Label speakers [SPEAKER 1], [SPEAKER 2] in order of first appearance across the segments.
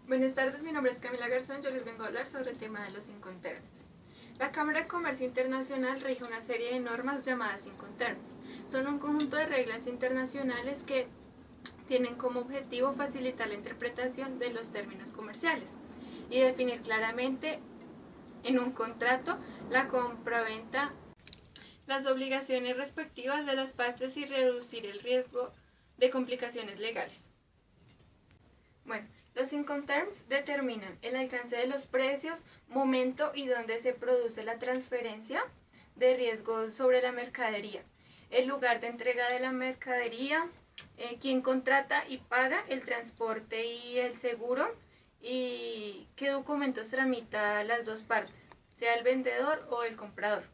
[SPEAKER 1] Buenas tardes, mi nombre es Camila Garzón, yo les vengo a hablar sobre el tema de los Incoterms. La Cámara de Comercio Internacional rige una serie de normas llamadas Incoterms. Son un conjunto de reglas internacionales que tienen como objetivo facilitar la interpretación de los términos comerciales y definir claramente en un contrato la compraventa, las obligaciones respectivas de las partes y reducir el riesgo de complicaciones legales. Bueno, los Incoterms determinan el alcance de los precios, momento y dónde se produce la transferencia de riesgos sobre la mercadería, el lugar de entrega de la mercadería, quién contrata y paga el transporte y el seguro y qué documentos tramita las dos partes, sea el vendedor o el comprador.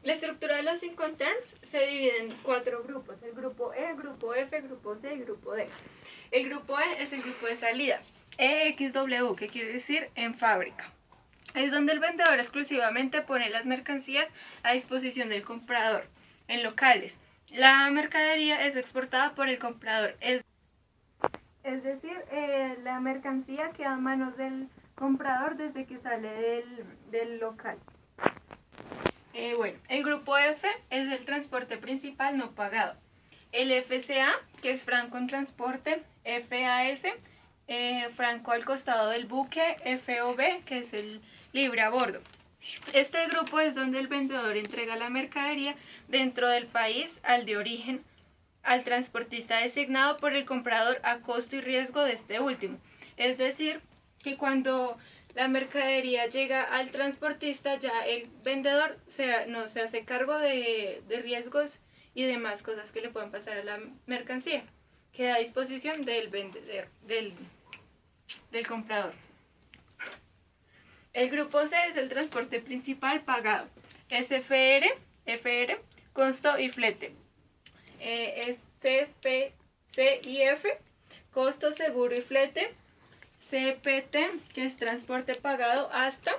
[SPEAKER 1] La estructura de los Incoterms se divide en 4 grupos: el grupo E, grupo F, grupo C y grupo D. El grupo E es el grupo de salida, EXW, que quiere decir en fábrica. Es donde el vendedor exclusivamente pone las mercancías a disposición del comprador, en locales. La mercadería es exportada por el comprador, es decir, la mercancía queda en manos del comprador desde que sale del local. Bueno, el grupo F es el transporte principal no pagado. El FCA, que es franco en transporte, FAS, franco al costado del buque, FOB, que es el libre a bordo. Este grupo es donde el vendedor entrega la mercadería dentro del país al de origen al transportista designado por el comprador a costo y riesgo de este último. Es decir, que cuando la mercadería llega al transportista, ya el vendedor no se hace cargo de riesgos y demás cosas que le pueden pasar a la mercancía. Queda a disposición del vendedor, del comprador. El grupo C es el transporte principal pagado. SFR, FR, costo y flete. CP, C y F, costo, seguro y flete. CPT, que es transporte pagado hasta,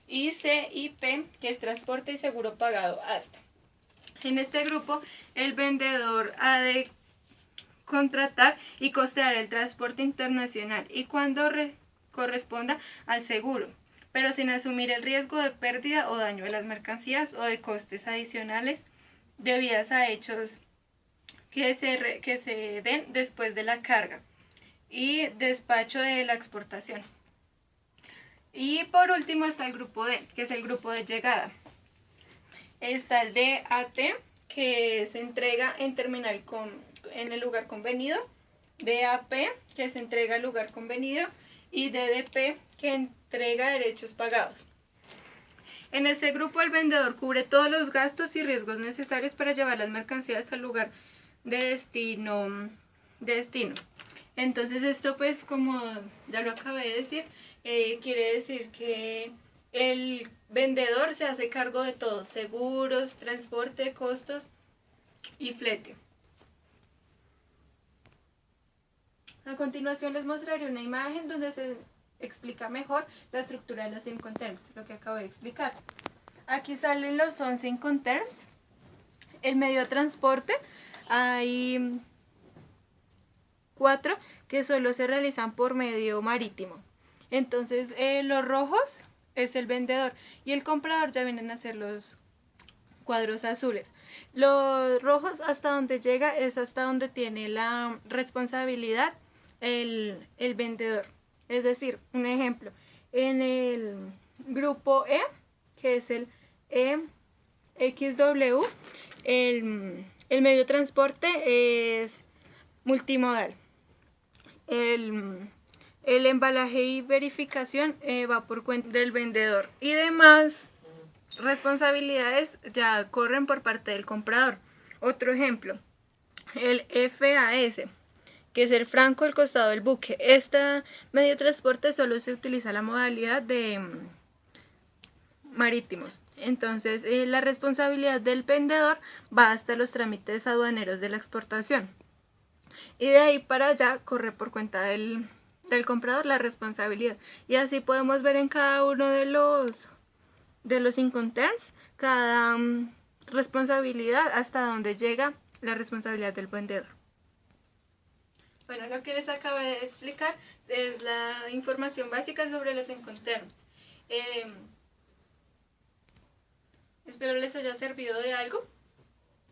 [SPEAKER 1] y CIP, que es transporte y seguro pagado hasta. En este grupo, el vendedor ha de contratar y costear el transporte internacional y cuando corresponda al seguro, pero sin asumir el riesgo de pérdida o daño de las mercancías o de costes adicionales debidas a hechos que se den después de la carga y despacho de la exportación. Y por último está el grupo D, que es el grupo de llegada. Está el DAT, que se entrega en terminal en el lugar convenido, DAP, que se entrega al lugar convenido, y DDP, que entrega derechos pagados. En este grupo el vendedor cubre todos los gastos y riesgos necesarios para llevar las mercancías hasta el lugar de destino. Entonces esto, pues, como ya lo acabé de decir, quiere decir que el vendedor se hace cargo de todo: seguros, transporte, costos y flete. A continuación les mostraré una imagen donde se explica mejor la estructura de los Incoterms, lo que acabo de explicar. Aquí salen los 11 Incoterms. El medio de transporte, hay 4 que solo se realizan por medio marítimo. Entonces los rojos es el vendedor y el comprador ya vienen a ser los cuadros azules. Los rojos hasta donde llega es hasta donde tiene la responsabilidad el vendedor. Es decir, un ejemplo, en el grupo E, que es el EXW, el medio de transporte es multimodal. El embalaje y verificación va por cuenta del vendedor y demás responsabilidades ya corren por parte del comprador. Otro ejemplo, el FAS, que es el franco al costado del buque. Este medio de transporte solo se utiliza la modalidad de marítimos. Entonces la responsabilidad del vendedor va hasta los trámites aduaneros de la exportación y de ahí para allá corre por cuenta del comprador la responsabilidad. Y así podemos ver en cada uno de los Incoterms cada responsabilidad hasta donde llega la responsabilidad del vendedor. Bueno, lo que les acabo de explicar es la información básica sobre los Incoterms. Espero les haya servido de algo.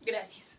[SPEAKER 1] Gracias.